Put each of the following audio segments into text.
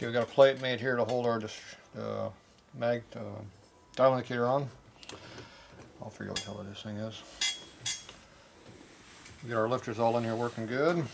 Okay, we got a plate made here to hold our dial indicator on. I'll figure out what color this thing is. We got our lifters all in here working good.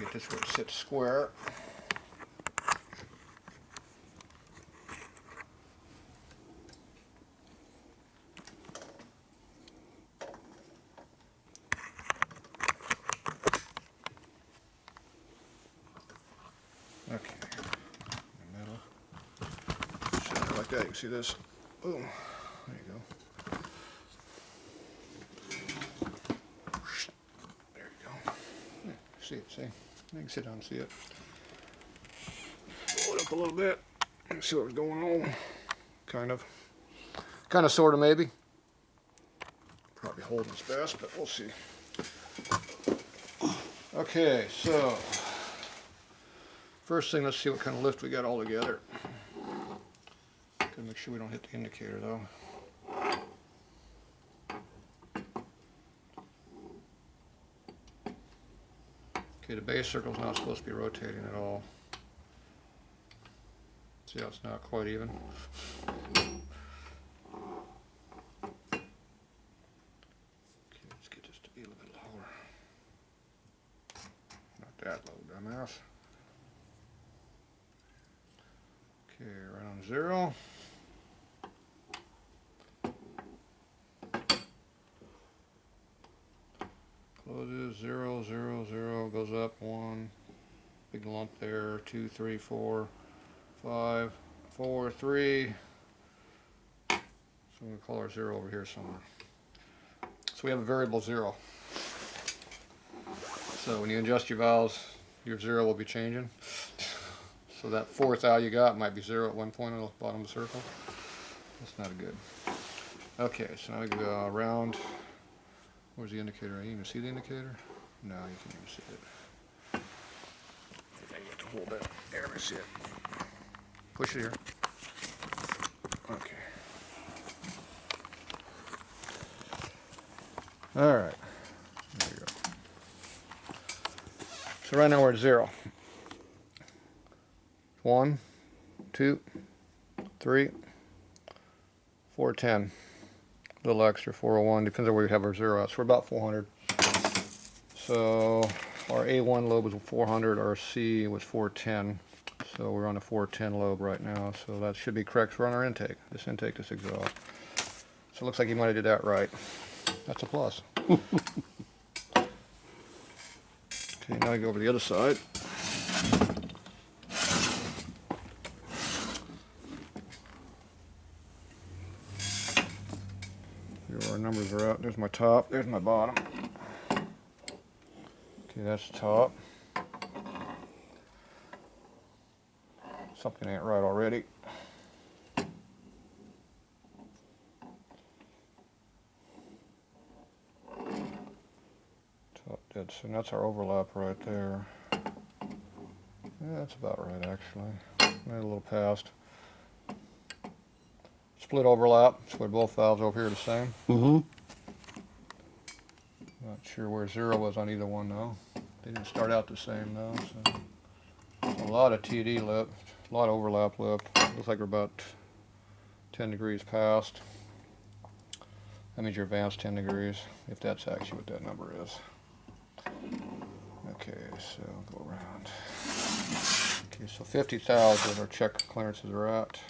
Get this where it sits square. Okay, in the middle. Sit there like that. You can see this. Boom. There you go. There you go. Yeah, see it, see? You can sit down and see it. Blow it up a little bit and see what's going on. Kind of, sort of, maybe. Probably holding its best, but we'll see. Okay, so first thing, let's see what kind of lift we got all together. Gotta make sure we don't hit the indicator though. Okay, the base circle's not supposed to be rotating at all. See how it's not quite even? Okay, let's get this to be a little bit lower. Not that low, dumbass. Okay, right on 0. Closes 0, 0, 0, goes up 1, big lump there, 2, 3, 4, 5, 4, 3. So I'm going to call our 0 over here somewhere. So we have a variable 0. So when you adjust your valves, your 0 will be changing. So that fourth out you got might be 0 at one point on the bottom of the circle. That's not good. Okay, so now we go around. Where's the indicator? You can see the indicator? No, you can't even see it. I have to hold that. There, let me see it. Push it here. Okay. All right. There you go. So right now we're at 0. 1, 2, 3, 410. A little extra, 401, depends on where you have our 0 at. So we're about 400. So our A1 lobe was 400, our C was 410. So we're on a 410 lobe right now. So that should be correct for on our intake, this exhaust. So it looks like you might have did that right. That's a plus. Okay, now I go over to the other side. Our numbers are out. There's my top, there's my bottom. Okay, that's the top. Something ain't right already. Top dead center. That's our overlap right there. Yeah, that's about right actually. Maybe a little past. Split overlap, so both valves over here are the same. Not sure where 0 was on either one though. They didn't start out the same though. So a lot of TD lip, a lot of overlap lip. Looks like we're about 10 degrees past. That means you're advanced 10 degrees, if that's actually what that number is. Okay, so go around. Okay, so 50 thou is what our check clearances are at.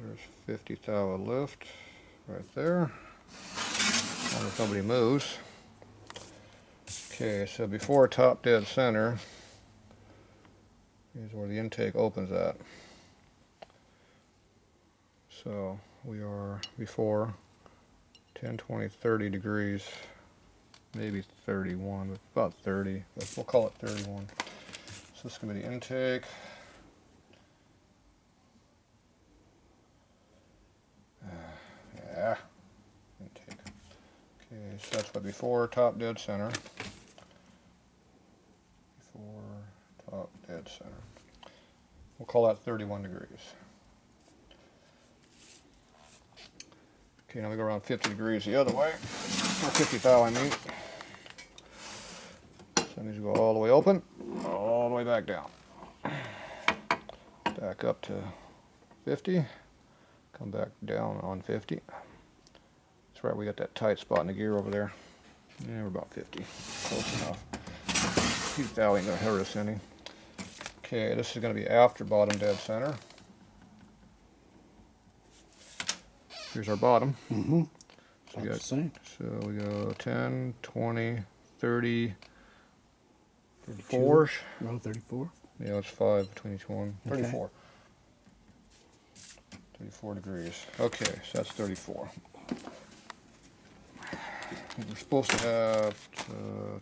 There's 50 thou lift right there. As long as nobody moves. Okay, so before top dead center is where the intake opens at. So we are before 10, 20, 30 degrees, maybe 31, but about 30. We'll call it 31. So this is going to be the intake. Yeah, intake. so that's what before top dead center. Before top dead center. We'll call that 31 degrees. Okay, now we go around 50 degrees the other way. Or 50 thou, I mean. So that means we go all the way open, all the way back down. Back up to 50. Come back down on 50. That's right, we got that tight spot in the gear over there. Yeah, we're about 50. Close enough. 50 thou ain't gonna hurt us any. Okay, this is gonna be after bottom dead center. Here's our bottom. Mm-hmm. So we go 10, 20, 30, 34. Oh, 34? Yeah, it's 5 between each one. Okay. 34. 34 degrees. Okay, so that's 34. We're supposed to have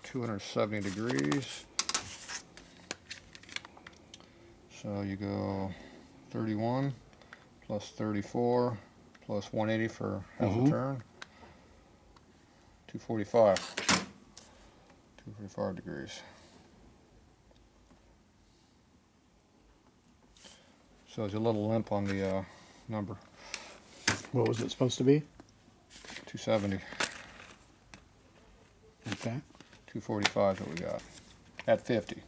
270 degrees. So you go 31 plus 34 plus 180 for half a turn. 245. 245 degrees. So there's a little limp on the number. What was it supposed to be? 270. Okay. 245 is what we got. At 50.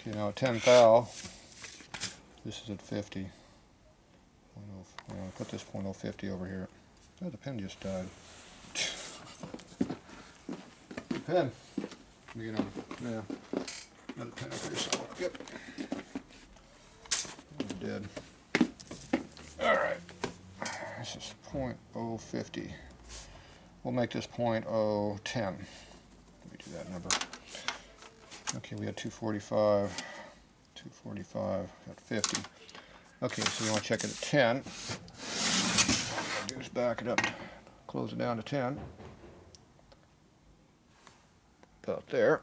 Okay, now at 10 thou, this is at 50. I'll put this .050 over here. Oh, the pen just died. The pen. Let me get on. Yeah. Another pen up here somewhere. Yep. It's dead. Alright. This is .050. We'll make this .010. Let me do that number. Okay, we had 245. 245. Got 50. Okay, so you want to check it at 10. What I'll do is back it up, close it down to 10. About there.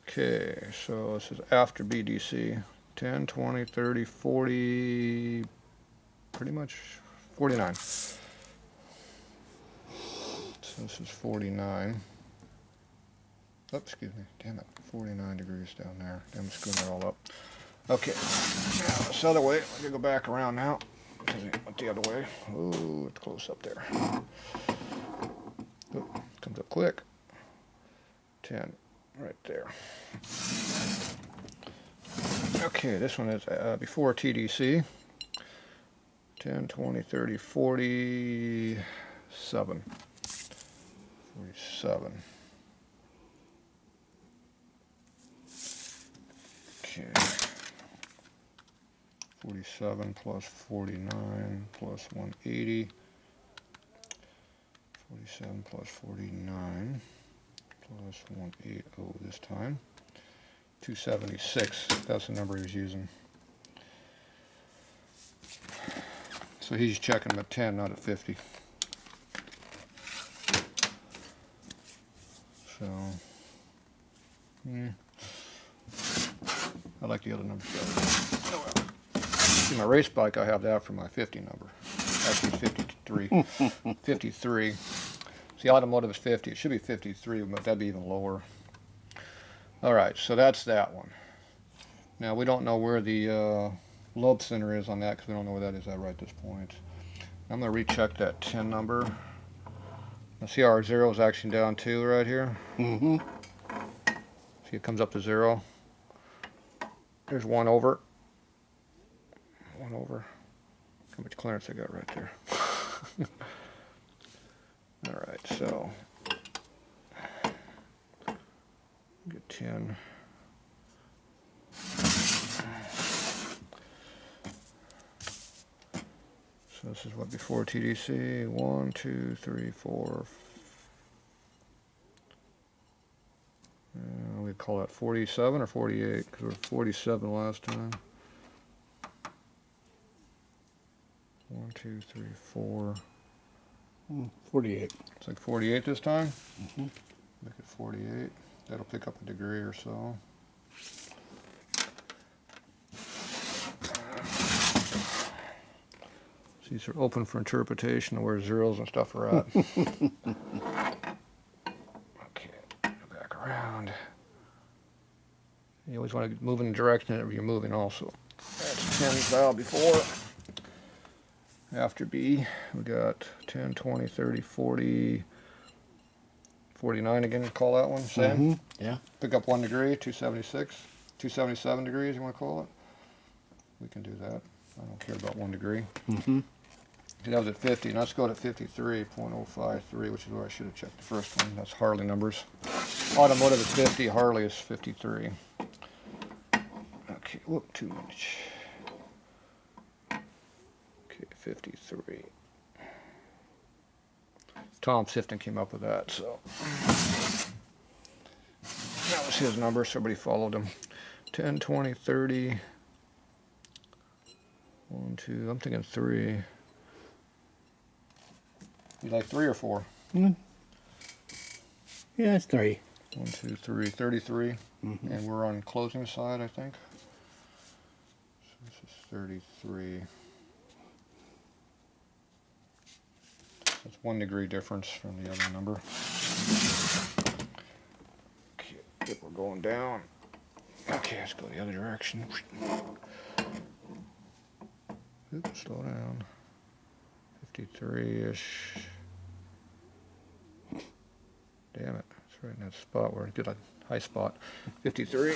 Okay, so this is after BDC. 10, 20, 30, 40, pretty much 49. So this is 49. Oh, excuse me, damn it, 49 degrees down there. Damn, screwing it all up. Okay, now this other way, I'm gonna go back around now, because it went the other way. Oh, it's close up there. Oh, comes up quick. 10, right there. Okay, this one is before TDC. 10, 20, 30, 47. 47. Okay. 47 plus 49 plus 180. 47 plus 49 plus 180 this time. 276. That's the number he was using. So he's checking him at 10, not at 50. So, yeah. I like the other numbers better. Oh well. See, my race bike, I have that for my 50 number. Actually, it's 53. 53. See, automotive is 50. It should be 53, but that'd be even lower. Alright, so that's that one. Now, we don't know where the lobe center is on that because we don't know where that is at right at this point. I'm going to recheck that 10 number. Now, see how our 0 is actually down 2 right here? Mm-hmm. See, it comes up to 0. There's 1 over. 1 over. How much clearance I got right there. Alright, so get 10. So this is what before TDC. 1, 2, 3, 4. We call that 47 or 48 because we were 47 last time. 1, 2, 3, 4. 48. It's like 48 this time. Make it 48. That'll pick up a degree or so. See, These are open for interpretation of where zeros and stuff are at. Okay, go back around. You always want to move in the direction that you're moving also. That's 10 valve before. After B, we got 10, 20, 30, 40, 49 again, call that one, same? Yeah. Pick up 1 degree, 276, 277 degrees, you want to call it? We can do that. I don't care about 1 degree. That was at 50, and let's go to 53.053, which is where I should have checked the first one. That's Harley numbers. Automotive is 50, Harley is 53. Okay, whoop, too much. Okay, 53. Tom Sifton came up with that, so that was his number, so everybody followed him. 10, 20, 30. 1, 2, I'm thinking 3. You like 3 or 4? Yeah, it's 3. 1, 2, 3, 33. And we're on closing side, I think. So this is 33. That's 1 degree difference from the other number. Okay, yep, we're going down. Okay, let's go the other direction. Oops, slow down. 53-ish. Damn it, it's right in that spot where I did a high spot. 53.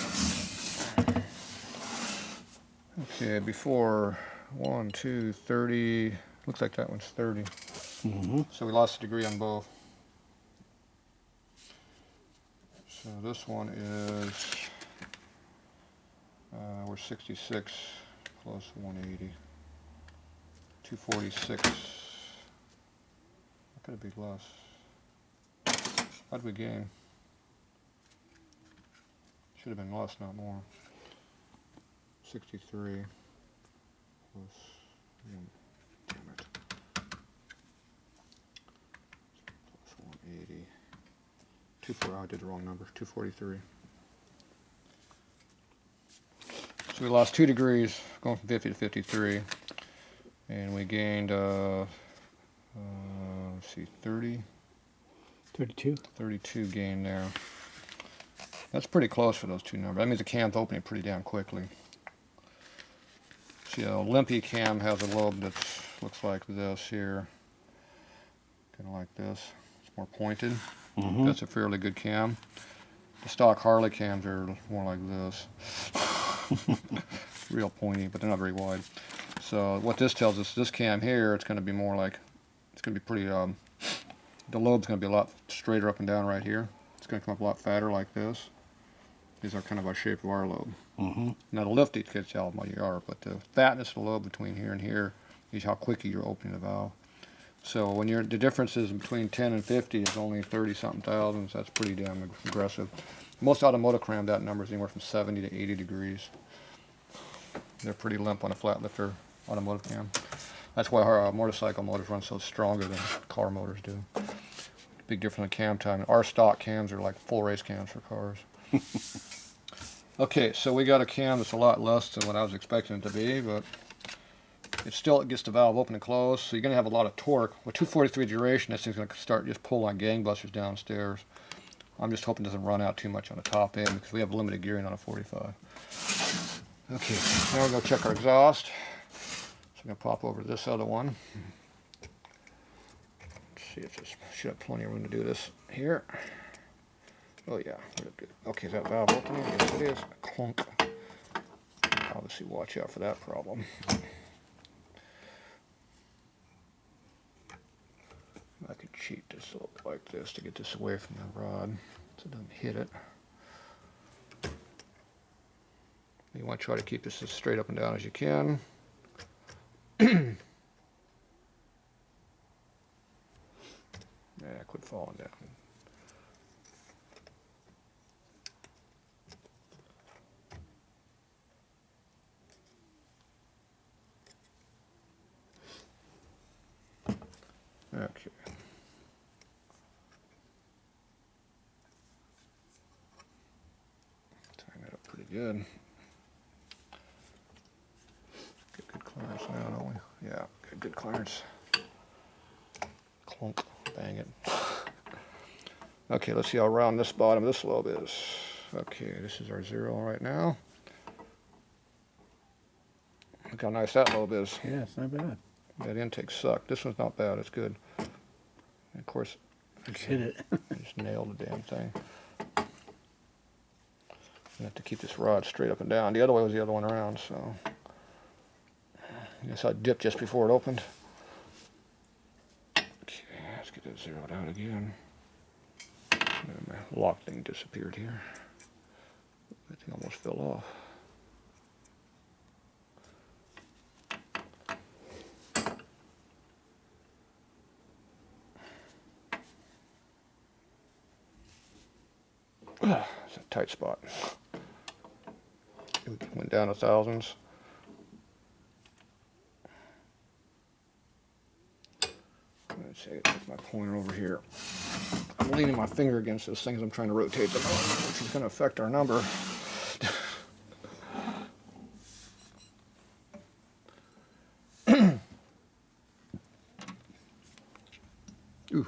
Okay, before 1, 2, 30. Looks like that one's 30. So we lost a degree on both. So this one is, we're 66 plus 180. 246. How could it be less? How'd we gain? Should have been less, not more. 63 plus, damn it. Plus 180. I did the wrong number. 243. So we lost 2 degrees going from 50 to 53. And we gained, let's see, 30? 32. 32 gain there. That's pretty close for those two numbers. That means the cam's opening pretty damn quickly. See, a limpy cam has a lobe that looks like this here. Kind of like this. It's more pointed. That's a fairly good cam. The stock Harley cams are more like this. Real pointy, but they're not very wide. So what this tells us, this cam here, it's going to be more like, it's going to be pretty, the lobe's going to be a lot straighter up and down right here. It's going to come up a lot fatter like this. These are kind of our shape of our lobe. Now the lift, it gets out what you are, but the fatness of the lobe between here and here is how quickly you're opening the valve. So when the differences between 10 and 50 is only 30-something thousandths, that's pretty damn aggressive. Most automotive cram, that number is anywhere from 70 to 80 degrees. They're pretty limp on a flat lifter automotive cam. That's why our motorcycle motors run so stronger than car motors do. Big difference in cam time. Our stock cams are like full race cams for cars. Okay, so we got a cam that's a lot less than what I was expecting it to be, but it gets the valve open and closed, so you're going to have a lot of torque. With 243 duration, this thing's going to start just pull like gangbusters downstairs. I'm just hoping it doesn't run out too much on the top end because we have limited gearing on a 45. Okay, now we're going to check our exhaust. So I'm going to pop over to this other one. Let's see if this should have plenty of room to do this here. Oh yeah, good. Okay, is that valve opening? Yes it is. Clunk. Obviously watch out for that problem. I could cheat this a little bit like this to get this away from the rod so it doesn't hit it. You want to try to keep this as straight up and down as you can. Yeah, quit falling down. Okay. Tying that up pretty good. Get good clearance now, don't we? Yeah, good clearance. Clunk, bang it. Okay, let's see how round this bottom of this lobe is. Okay, this is our 0 right now. Look how nice that lobe is. Yeah, it's not bad. That intake sucked. This one's not bad, it's good. And of course, Just hit it. just nailed the damn thing. I have to keep this rod straight up and down. The other way was the other one around, so. I guess I dipped just before it opened. Okay, let's get that zeroed out again. And my lock thing disappeared here. That thing almost fell off. It's a tight spot. It went down to thousands. Let's see, I get my pointer over here. I'm leaning my finger against this thing as I'm trying to rotate the motor, which is going to affect our number. Ooh.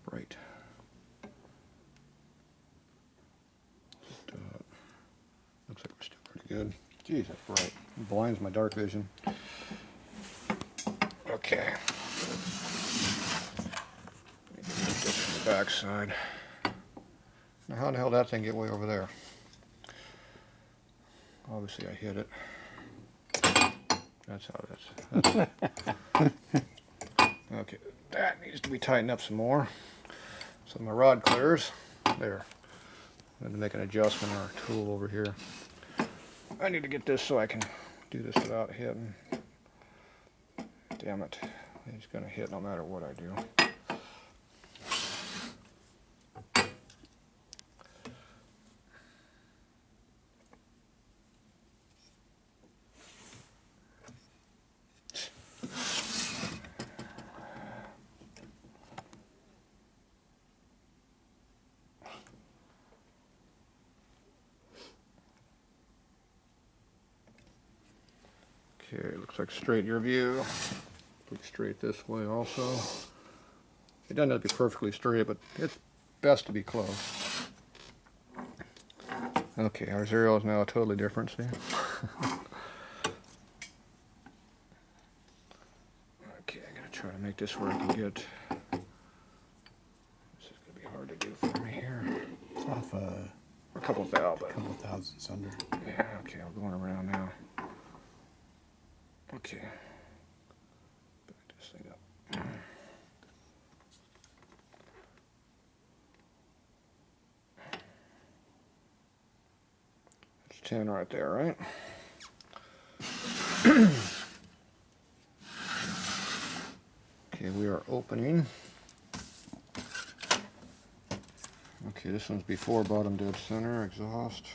Bright. Looks like we're still pretty good. Geez, that's bright. It blinds my dark vision. Okay. This the back side. Now how the hell did that thing get way over there? Obviously I hit it. That's how it is. Okay, that needs to be tightened up some more. So my rod clears. There. I'm going to make an adjustment on our tool over here. I need to get this so I can do this without hitting. Damn it. It's going to hit no matter what I do. Okay, looks like straight your view. Pretty straight this way also. It doesn't have to be perfectly straight, but it's best to be close. Okay, our 0 is now totally different, see? Okay, I gotta try to make this where I can get. This is gonna be hard to do for me here. It's off A couple thou, but. couple thousandths under. Yeah, okay, I'm going around now. Okay. Back this thing up. It's 10 right there, right? Okay, we are opening. Okay, this one's before bottom dead center, exhaust.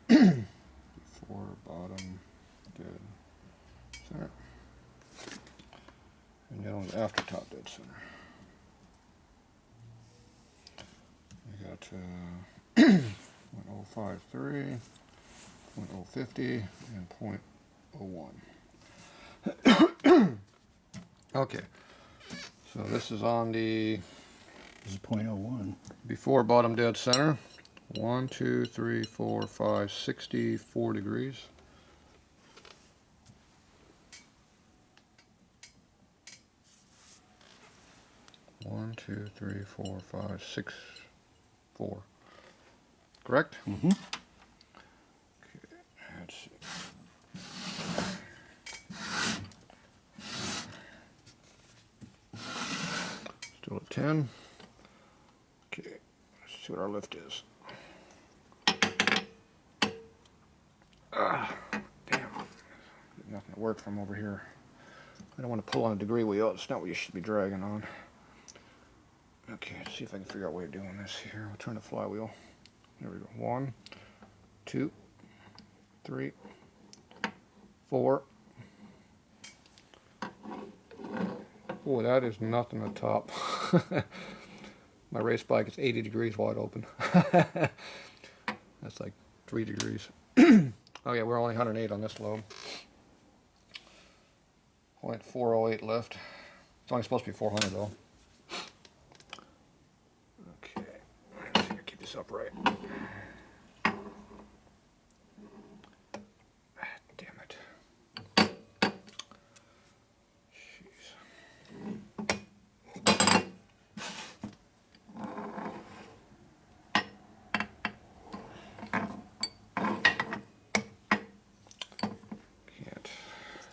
Before bottom dead center. And that one's after top dead center. We got 0.053, 0.050, and 0.01. Okay, so this is on the This is 0.01. before bottom dead center. 1, 2, 3, 4, 5, 64 degrees. One, 2, 3, 4, 5, 6, 4. Correct? Mm-hmm. Okay, let's see. Still at 10. Okay, let's see what our lift is. Damn. Nothing to work from over here. I don't want to pull on a degree wheel. It's not what you should be dragging on. Okay, let's see if I can figure out a way of doing this here. We'll turn the flywheel. There we go. 1, 2, 3, 4. Boy, that is nothing to top. My race bike is 80 degrees wide open. That's like 3 degrees. Oh yeah, we're only 108 on this lobe. 0.408 left. It's only supposed to be 400 though. Okay, let's see, keep this upright. Damn it. Jeez. Can't.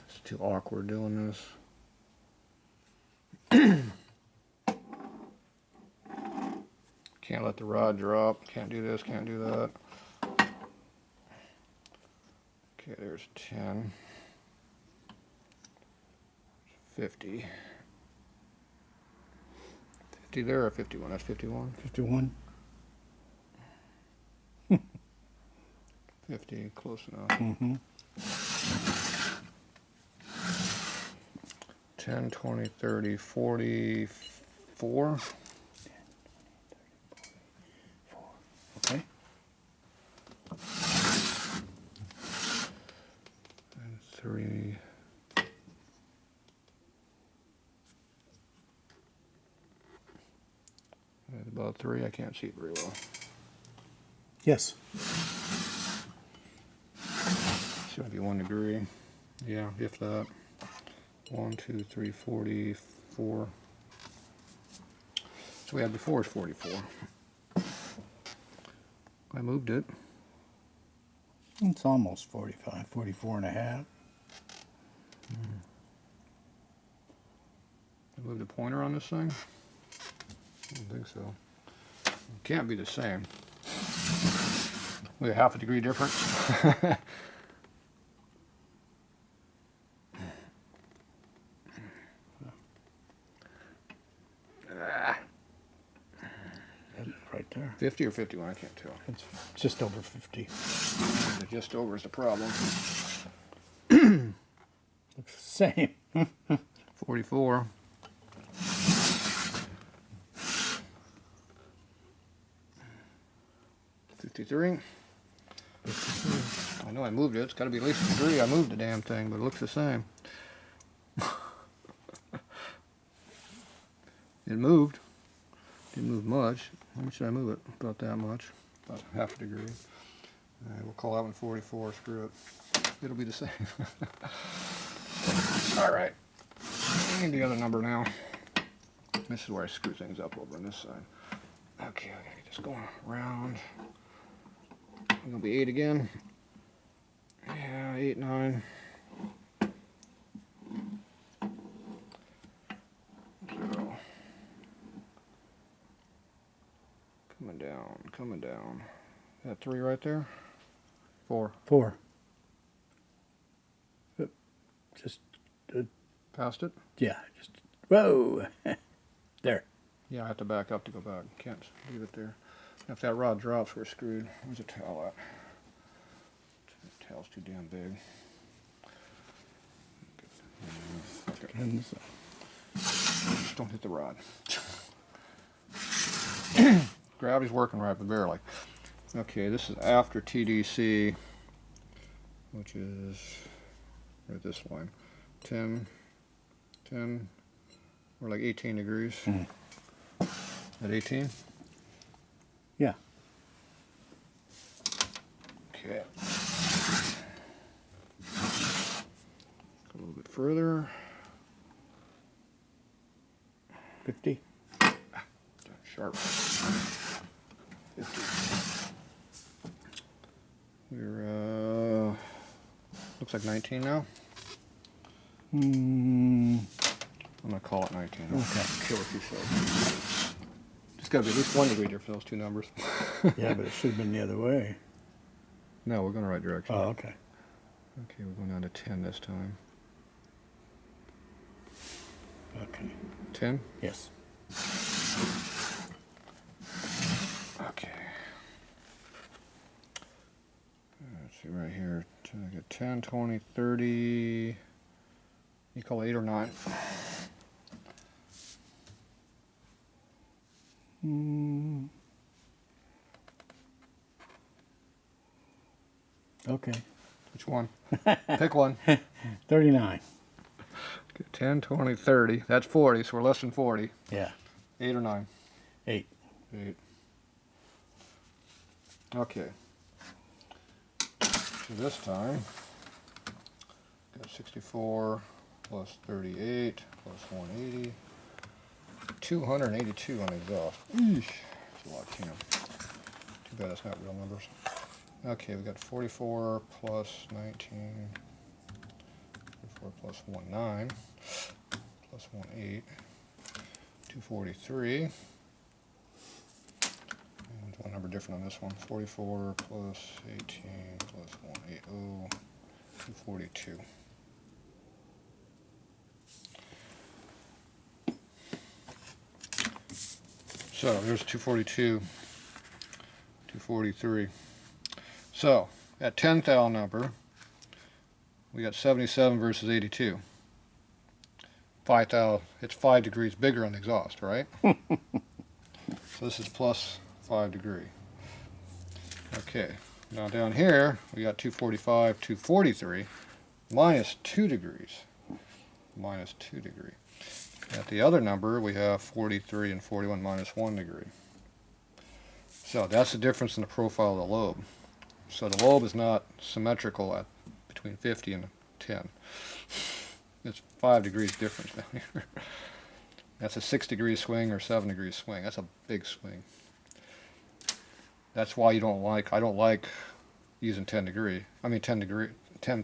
It's too awkward doing this. Can't let the rod drop. Can't do this, can't do that. Okay, there's 10. 50. 50 there or 51? That's 51. 51. 50, close enough. Mm-hmm. 10, 20, 30, 44. Okay. And 3. That's about 3. I can't see it very well. Yes. It's going to be 1 degree. Yeah, if that. 1, 2, 3, 44. So we had before is 44. I moved it. It's almost 45, 44 and a half. I moved a pointer on this thing? I don't think so. It can't be the same. We have half a degree difference. Right there. 50 or 51, I can't tell. It's just over 50. Just over is the problem. Looks the same. 44. 53. I know I moved it. It's got to be at least a degree. I moved the damn thing, but it looks the same. It moved. Didn't move much. How much did I move it? About that much. About half a degree. All right, we'll call that one 44. Screw it. It'll be the same. All right. I need the other number now. This is where I screw things up over on this side. Okay, I gotta get this going around. I'm gonna be 8 again. Yeah, 8, 9. 0. Coming down, coming down. Is that 3 right there? 4. 4. Just, Past it? yeah, just, whoa. There. Yeah, I have to back up to go back. Can't leave it there. If that rod drops, we're screwed. Where's the tail at? The tail's too damn big. And Just don't hit the rod. Gravity's working right, but barely. Okay, this is after TDC, which is right this line. 10, we're like 18 degrees. At 18? yeah. Okay. Go a little bit further. 50. Sharp. 50. We're, looks like 19 now. I'm going to call it 19. Okay. Kill if you so. Just got to be at least 1 degree difference for those two numbers. Yeah, but it should have been the other way. No, we're going the right direction. Oh, okay. Okay, we're going down to 10 this time. Okay. 10? Yes. Okay. Let's see right here. I got 10, 20, 30. You call it 8 or 9? Okay. Which one? Pick one. 39. Okay, 10, 20, 30. That's 40, so we're less than 40. Yeah. 8 or 9? 8. 8. Okay. So this time, got 64 plus 38 plus 180. 282 on exhaust. Eesh. That's a lot of cam. Too bad that's not real numbers. Okay, we got 44 plus 19. 44 plus 19 plus 18. 243. And one number different on this one. 44 plus 18 plus 180. 242. So there's 242, 243. So at 10 thou number, we got 77 versus 82. 5 thou, it's 5 degrees bigger on the exhaust, right? So this is plus 5 degree. Okay, now down here we got 245, 243, minus 2 degrees. Minus 2 degree. At the other number, we have 43 and 41 minus 1 degree. So that's the difference in the profile of the lobe. So the lobe is not symmetrical at between 50 and 10. It's 5 degrees difference down here. That's a 6 degree swing or 7 degree swing. That's a big swing. That's why you don't like, I don't like using 10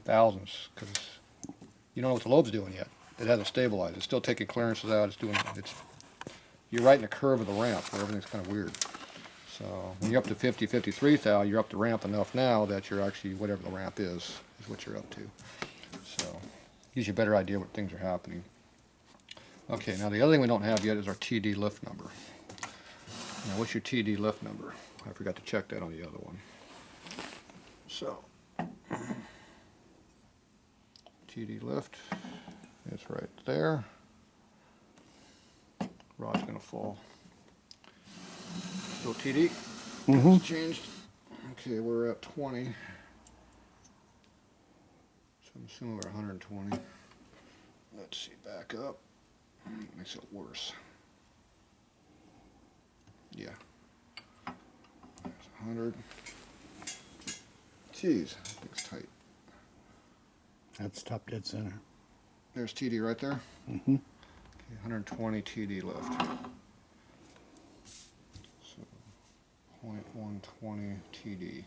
thousandths, because you don't know what the lobe's doing yet. It hasn't stabilized. It's still taking clearances out. You're right in the curve of the ramp where everything's kind of weird. So when you're up to 50, 53 thou, you're up the ramp enough now that you're actually, whatever the ramp is what you're up to. So gives you a better idea what things are happening. Okay, now the other thing we don't have yet is our TD lift number. Now what's your TD lift number? I forgot to check that on the other one. So TD lift. It's right there. Rod's gonna fall. So TD, it's changed. Okay, we're at 20. So I'm assuming we're 120. Let's see, back up. Makes it worse. Yeah. There's 100. Jeez, it's tight. That's top dead center. There's TD right there. Mm-hmm. Okay, 120 TD left. So 0.120 TD.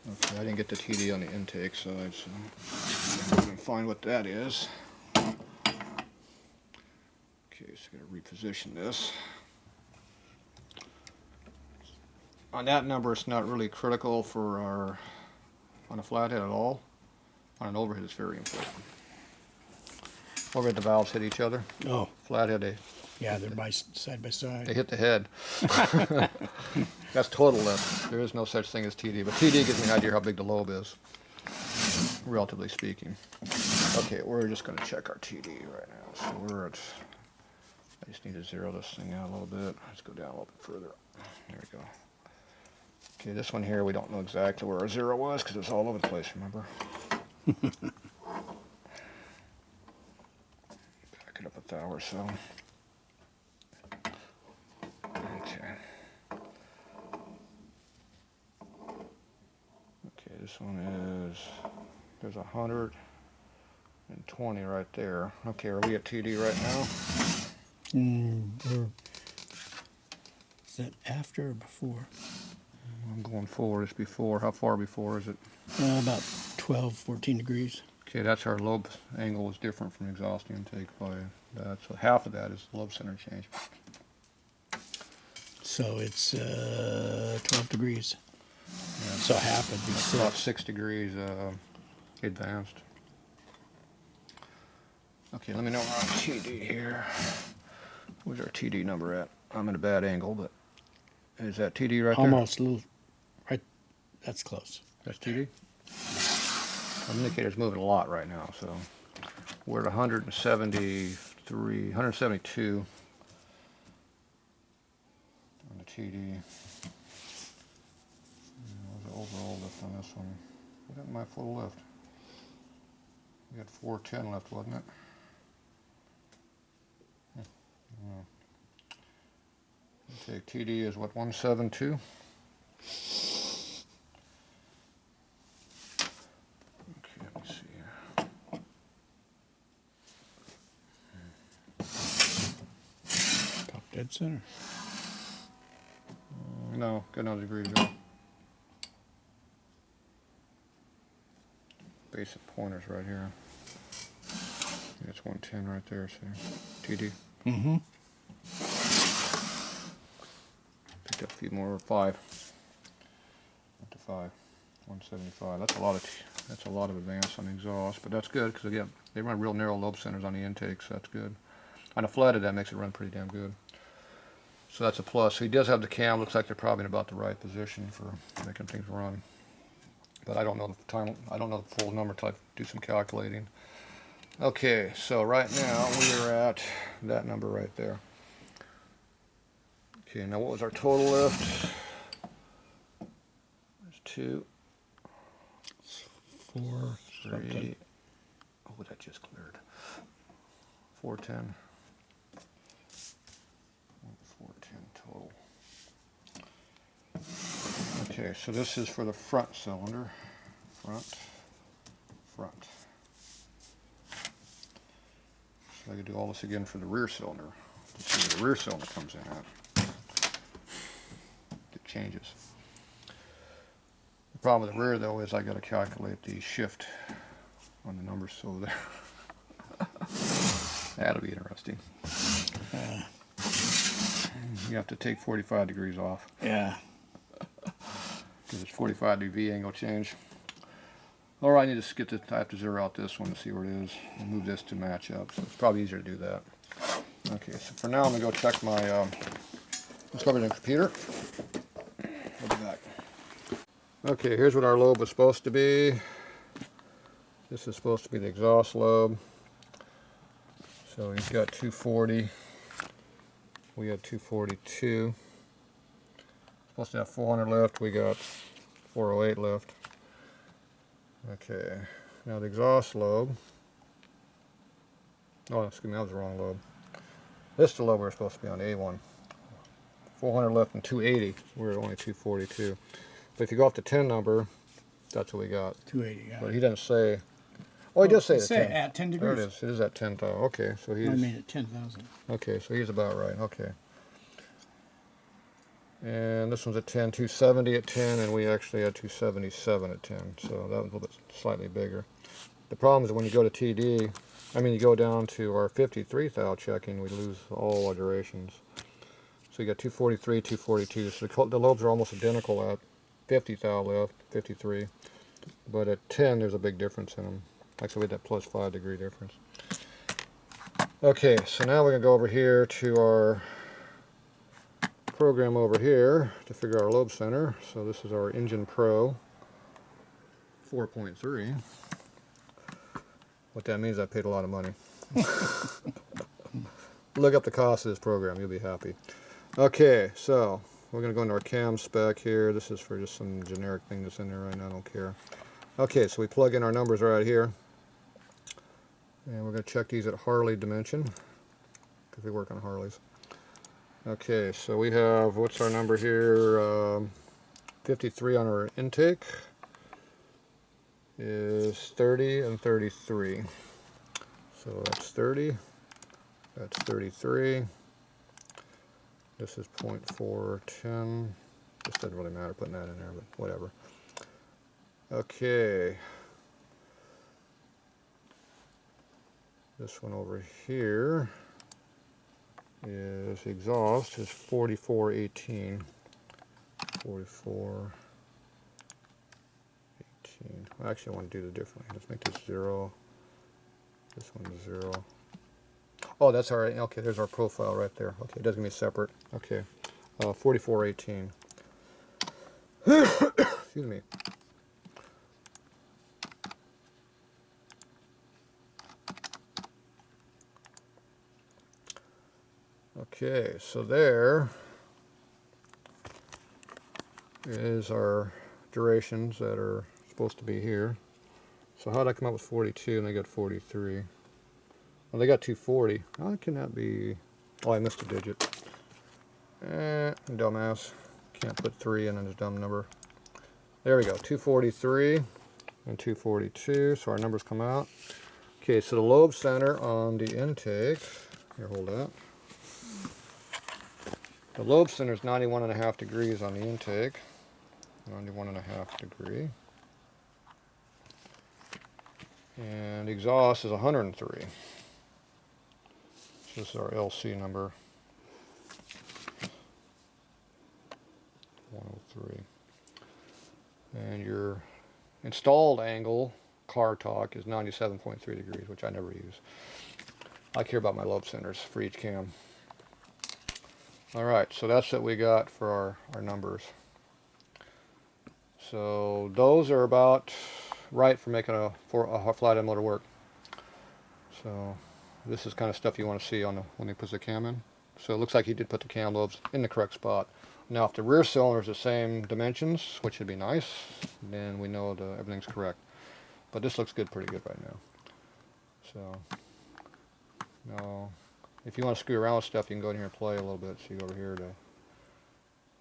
Okay, I didn't get the TD on the intake side, so I can find what that is. Okay, so I'm going to reposition this. On that number, it's not really critical for our on a flathead at all. On an overhead, it's very important. Overhead, the valves hit each other. Oh. Flathead, they they're side by side. hit the head. That's total lift. There is no such thing as TD, but TD gives me an idea how big the lobe is, relatively speaking. Okay, we're just going to check our TD right now. So we're at, I just need to zero this thing out a little bit. Let's go down a little bit further. There we go. Okay, this one here, we don't know exactly where our zero was because it's all over the place, remember? Back it up a thou or so. Okay. Okay, this one is, there's 120 right there. Okay, are we at TD right now? Is that after or before? I'm going forward. It's before. How far before is it? About 12, 14 degrees. Okay, that's our lobe angle is different from exhaust intake by that. So half of that is lobe center change. So it's 12 degrees. Yeah. So half would be That's about 6 degrees advanced. Okay, let me know our TD here. Where's our TD number at? I'm at a bad angle, but is that TD right there? almost a little, right, that's close. That's TD? The indicator's moving a lot right now, so we're at 173, 172 on the TD. this one. What happened to my full lift? We had 410 left, wasn't it? Take TD is what, 172? Okay, let me see here. Top dead center. No, got another degree, Joe. Basic pointers right here. It's 110 right there, see? TD. Mm-hmm. Picked up a few more, 5. Up to 5. 175. That's a lot of advance on the exhaust, but that's good because again, they run real narrow lobe centers on the intakes, so that's good. On a flathead, that makes it run pretty damn good. So that's a plus. So he does have the cam. Looks like they're probably in about the right position for making things run. But I don't know the time. I don't know the full number till I do some calculating. Okay, so right now we are at that number right there. Okay, now what was our total lift? There's 2, 4, 3. something. Oh, that just cleared. 410. 410 total. Okay, so this is for the front cylinder. Front. So I could do all this again for the rear cylinder. Let's see where the rear cylinder comes in at. It changes. The problem with the rear though is I got to calculate the shift on the numbers, so there. That'll be interesting. You have to take 45 degrees off. Yeah. Because it's 45 degree angle change. Or I need to get this, I have to zero out this one to see where it is and move this to match up. So it's probably easier to do that. Okay, so for now I'm going to go check my discovered in the computer. I'll be back. Okay, here's what our lobe was supposed to be. This is supposed to be the exhaust lobe. So he's got 240. We had 242. Supposed to have 400 lift. We got 408 lift. Okay, now the exhaust lobe. Oh, excuse me, that was the wrong lobe. This is the lobe we're supposed to be on, A1. 400 lift and 280. We're at only 242. But if you go off the 10 number, that's what we got. 280, yeah. But he doesn't say. Oh, he does say It's the 10. at 10 There degrees. it is. It is at 10,000. Okay, so he's. I mean at 10,000. Okay, so he's about right. Okay. And this one's at 10, 270 at 10, and we actually had 277 at 10, so that was a little bit slightly bigger. The problem is when you go to TD, you go down to our 53 thou checking, we lose all our durations. So you got 243, 242, so the lobes are almost identical at 50 thou lift, 53, but at 10 there's a big difference in them. Actually we had that plus 5 degree difference. Okay, so now we're going to go over here to our program over here to figure out our lobe center. So this is our Engine Pro 4.3. What that means, I paid a lot of money. Look up the cost of this program, you'll be happy. Okay, so we're going to go into our cam spec here. This is for just some generic thing that's in there right now, I don't care. Okay, so we plug in our numbers right here. And we're going to check these at Harley dimension, because we work on Harleys. Okay, so we have, what's our number here? 53 on our intake is 30 and 33. So that's 30, that's 33. This is 0.410. Just doesn't really matter putting that in there, but whatever. Okay. This one over here is exhaust is 4418. 4418. I actually want to do it differently. Let's make this 0. This one's 0. Oh, that's all right. Okay, there's our profile right there. Okay, it does give me separate. Okay, 4418. Excuse me. Okay, so there is our durations that are supposed to be here. So how did I come up with 42 and they got 43? Well, they got 240. How can that be? Oh, I missed a digit. Dumbass. Can't put 3 in a dumb number. There we go. 243 and 242. So our numbers come out. Okay, so the lobe center on the intake. Here, hold that. The lobe center is 91.5 degrees on the intake. 91.5 degree. And the exhaust is 103. This is our LC number. 103. And your installed angle, car torque, is 97.3 degrees, which I never use. I care about my lobe centers for each cam. Alright, so that's what we got for our numbers. So those are about right for making a Flathead motor work. So this is kind of stuff you want to see on when he puts the cam in. So it looks like he did put the cam lobes in the correct spot. Now if the rear cylinder is the same dimensions, which would be nice, then we know everything's correct. But this looks pretty good right now. So now if you want to screw around with stuff, you can go in here and play a little bit. So you go over here to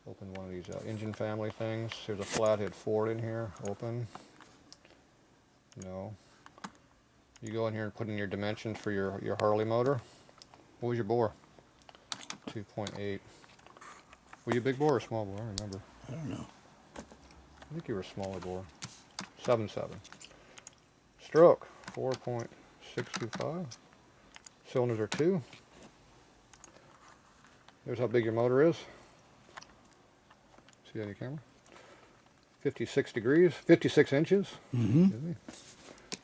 open one of these engine family things. There's a Flathead Ford in here. Open. No. You go in here and put in your dimensions for your Harley motor. What was your bore? 2.8. Were you a big bore or a small bore? I don't remember. I don't know. I think you were a smaller bore. 7.7. Stroke 4.625. Cylinders are 2. There's how big your motor is. See on your camera? 56 degrees, 56 inches. Mm-hmm.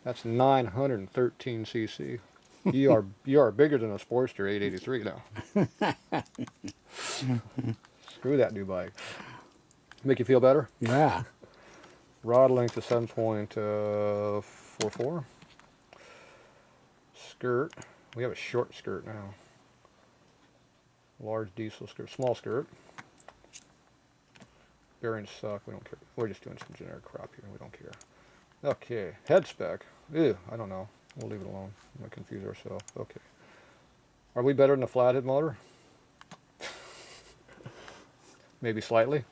That's 913 cc. You are bigger than a Sportster 883 now. Screw that new bike. Make you feel better? Yeah. Rod length is 7.44. Skirt. We have a short skirt now. Large diesel skirt. Small skirt. Bearings suck. We don't care. We're just doing some generic crap here. We don't care. Okay. Head spec. Ew, I don't know. We'll leave it alone. We might confuse ourselves. Okay. Are we better than the Flathead motor? Maybe slightly.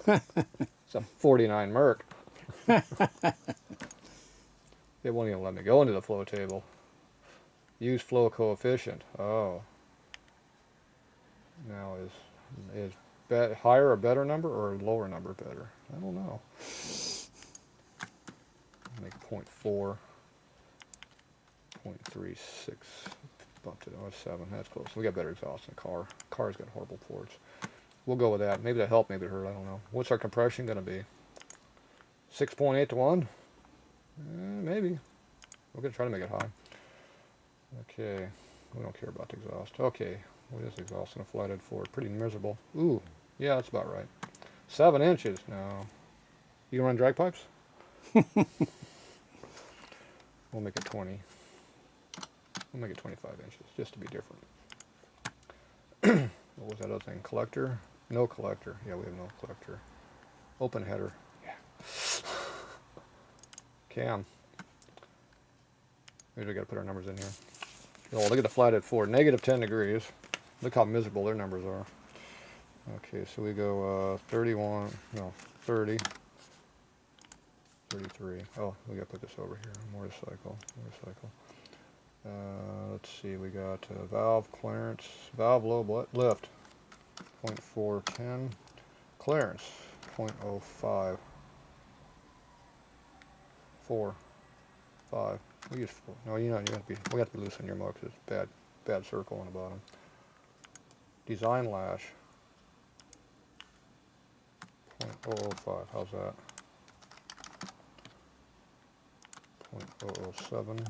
It's a 49 Merc. It won't even let me go into the flow table. Use flow coefficient. Oh. Now is higher a better number or a lower number better? I don't know. Make 0.4, 0.36, bumped it on 7. That's close. We got better exhaust in the car. Car's got horrible ports. We'll go with that. Maybe that helped, maybe it hurt. I don't know. What's our compression going to be? 6.8 to 1? Maybe. We're going to try to make it high. Okay. We don't care about the exhaust. Okay. What is the exhaust in a Flathead Ford? Pretty miserable. Ooh. Yeah, that's about right. 7 inches. No. You can run drag pipes? We'll make it 20. We'll make it 25 inches, just to be different. What was that other thing? Collector? No collector. Yeah, we have no collector. Open header. Yeah. Cam. Maybe we got to put our numbers in here. Oh, look at the Flathead Ford. Negative 10 degrees. Look how miserable their numbers are. Okay, so we go 31, no, 30, 33. Oh, we got to put this over here. Motorcycle. Let's see, we got valve clearance, valve low lift, 0.410, clearance, 0.05, 4, 5. We use 4. No, you have to be. We have to be loose on your motor because it's bad circle on the bottom. Design lash, 0.005. How's that? 0.007.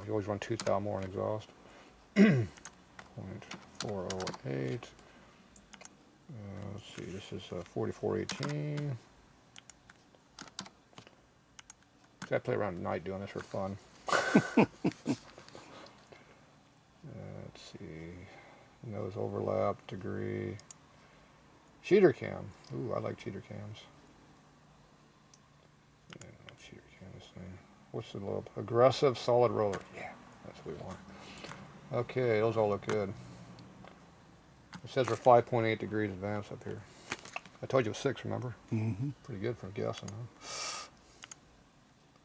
You always run 2 thou more in exhaust. 0.408. Let's see, this is 4418. I play around at night doing this for fun. Let's see, nose overlap, degree. Cheater cam. Ooh, I like cheater cams. What's the lobe? Aggressive solid roller. Yeah, that's what we want. Okay, those all look good. It says we're 5.8 degrees advanced up here. I told you it was 6, remember? Mm-hmm. Pretty good for guessing, huh?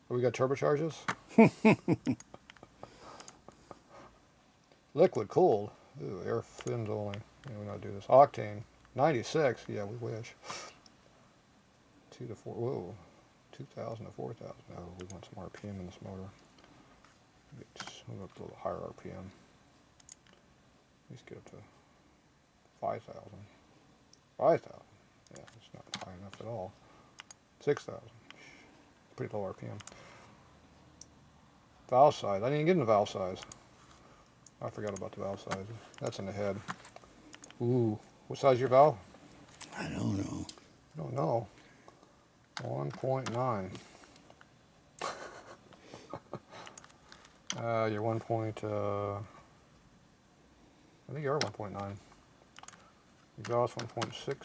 Oh, we got turbocharges? Liquid cooled. Ooh, air fins only. Yeah, we're not do this. Octane. 96. Yeah, we wish. 2 to 4. Whoa. 2,000 to 4,000. No, we want some RPM in this motor. Let's move up to a little higher RPM. Let's get up to 5,000. 5,000. Yeah, it's not high enough at all. 6,000. Pretty low RPM. Valve size. I didn't even get into valve size. I forgot about the valve size. That's in the head. Ooh. What size is your valve? I don't know. I don't know. 1.9. You're 1 point, I think you are 1.9. Exhaust 1.6.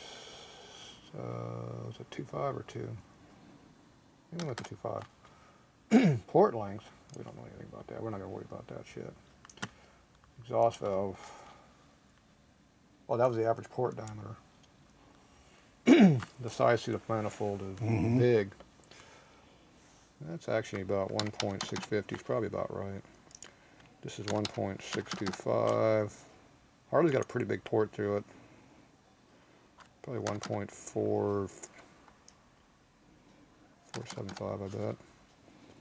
Was it 2.5 or 2? Maybe with the 2.5. Port length. We don't know anything about that. We're not going to worry about that shit. Exhaust valve. Oh, that was the average port diameter. The size through the manifold is big. That's actually about 1.650. It's probably about right. This is 1.625. Harley's got a pretty big port through it. Probably 1.475, I bet.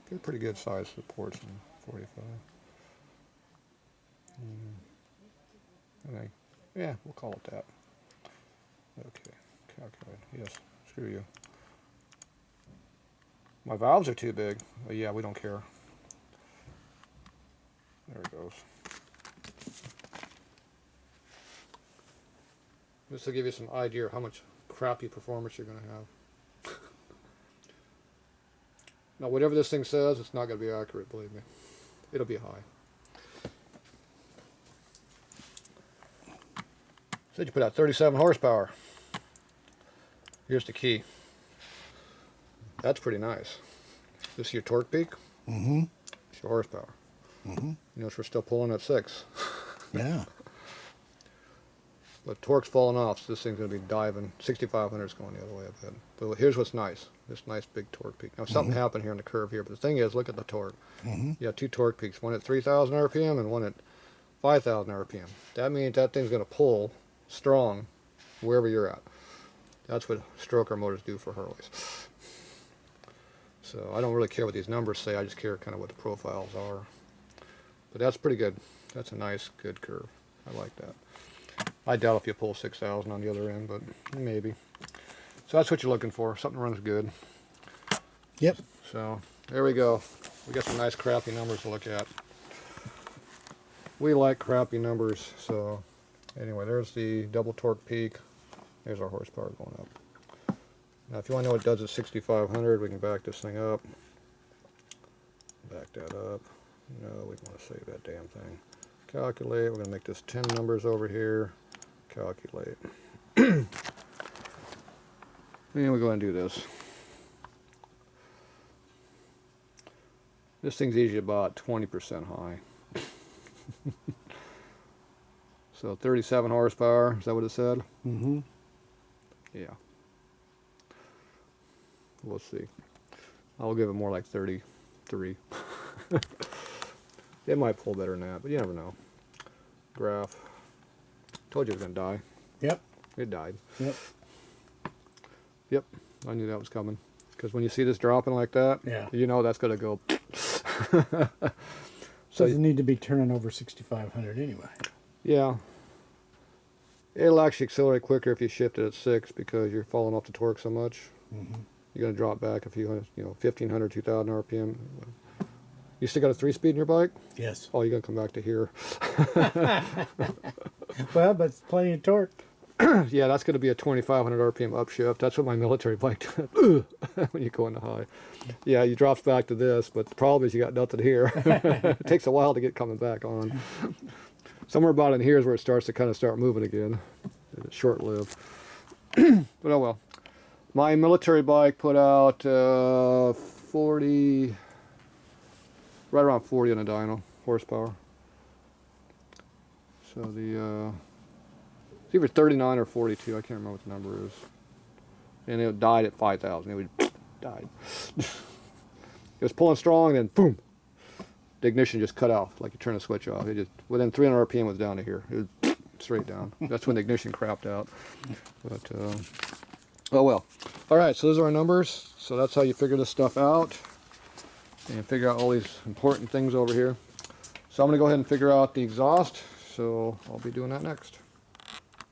Get a pretty good size for the ports in 45. I think, yeah, we'll call it that. Okay, calculate. Yes, screw you. My valves are too big. Oh, yeah, we don't care. There it goes. This will give you some idea of how much crappy performance you're going to have. Now, whatever this thing says, it's not going to be accurate, believe me. It'll be high. Said you put out 37 horsepower. Here's the key. That's pretty nice. This is your torque peak? Mm-hmm. It's your horsepower. Mm-hmm. You notice we're still pulling at 6. Yeah. But torque's falling off, so this thing's going to be diving. 6,500 is going the other way, I bet. But here's what's nice. This nice big torque peak. Now, something happened here in the curve here, but the thing is, look at the torque. You have 2 torque peaks, one at 3,000 RPM and one at 5,000 RPM. That means that thing's going to pull strong wherever you're at. That's what stroker motors do for Harleys. So I don't really care what these numbers say, I just care kind of what the profiles are. But that's pretty good. That's a nice, good curve. I like that. I doubt if you pull 6,000 on the other end, but maybe. So that's what you're looking for. Something runs good. Yep. So there we go. We got some nice crappy numbers to look at. We like crappy numbers. So anyway, there's the double torque peak. There's our horsepower going up. Now if you want to know what it does at 6,500, we can back this thing up. Back that up. No, we want to save that damn thing. Calculate. We're going to make this 10 numbers over here. Calculate. And we go ahead and do this. This thing's usually about 20% high. So 37 horsepower, is that what it said? Mm-hmm. Yeah. We'll see. I'll give it more like 33. It might pull better than that, but you never know. Graph. Told you it was going to die. Yep. It died. Yep. Yep. I knew that was coming. Because when you see this dropping like that, Yeah. you know that's going to go. So you need to be turning over 6,500 anyway. Yeah. It'll actually accelerate quicker if you shift it at 6 because you're falling off the torque so much. You're going to drop back a few hundred, 1,500, 2,000 RPM. You still got a 3-speed in your bike? Yes. Oh, you're going to come back to here. Well, but it's plenty of torque. Yeah, that's going to be a 2,500 RPM upshift. That's what my military bike does when you go into high. Yeah, you drops back to this, but the problem is you got nothing here. It takes a while to get coming back on. Somewhere about in here is where it starts to kind of start moving again. It's short-lived. But oh well. My military bike put out 40, right around 40 on the dyno horsepower. So the it's either 39 or 42. I can't remember what the number is. And it died at 5,000. It would died. It was pulling strong, then boom, the ignition just cut off like you turn a switch off. It just within 300 RPM was down to here. It was straight down. That's when the ignition crapped out. But oh well. All right, so those are our numbers. So that's how you figure this stuff out and figure out all these important things over here. So I'm going to go ahead and figure out the exhaust. So I'll be doing that next.